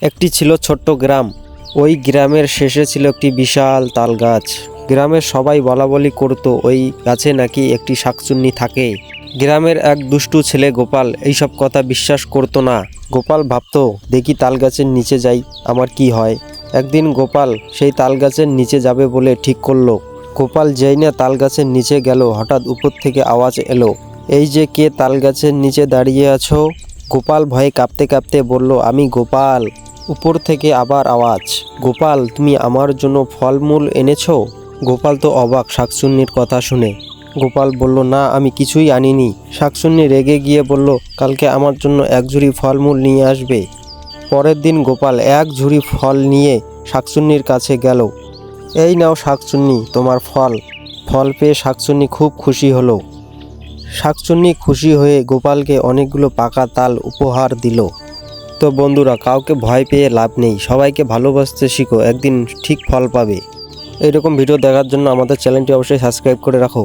একটি ছিল ছোট্ট গ্রাম। ওই গ্রামের শেষে ছিল একটি বিশাল তাল গাছ। গ্রামের সবাই বলাবলি করতো ওই গাছে নাকি একটি শাকচুন্নি থাকে। গ্রামের এক দুষ্টু ছেলে গোপাল এইসব কথা বিশ্বাস করতো না। গোপাল ভাবতো, দেখি তাল গাছের নিচে যাই, আমার কি হয়। একদিন গোপাল সেই তাল গাছের নিচে যাবে বলে ঠিক করলো। গোপাল যেই না তাল গাছের নিচে গেল, হঠাৎ উপর থেকে আওয়াজ এলো, এই যে কে তাল গাছের নিচে দাঁড়িয়ে আছো? গোপাল ভয়ে কাঁপতে কাঁপতে বলল, আমি গোপাল। উপর থেকে আবার আওয়াজ, গোপাল তুমি আমার জন্য ফলমূল এনেছো? গোপাল তো অবাক শাকচুন্নির কথা শুনে। গোপাল বলল, না আমি কিছুই আনিনি। শাকচুন্নি রেগে গিয়ে বলল, কালকে আমার জন্য এক ঝুড়ি ফলমূল নিয়ে আসবে। পরের দিন গোপাল এক ঝুড়ি ফল নিয়ে শাকচুন্নির কাছে গেল। এই নাও শাকচুন্নি, তোমার ফল। ফল পেয়ে শাকচুন্নি খুব খুশি হলো। শাকচুন্নি খুশি হয়ে গোপালকে অনেকগুলো পাকা তাল উপহার দিল। তো বন্ধুরা, কাউকে ভয় পেয়ে লাভ নেই, সবাইকে ভালোবাসতে শিখো, একদিন ঠিক ফল পাবে। এইরকম ভিডিও দেখার জন্য আমাদের চ্যানেলটি অবশ্যই সাবস্ক্রাইব করে রাখো।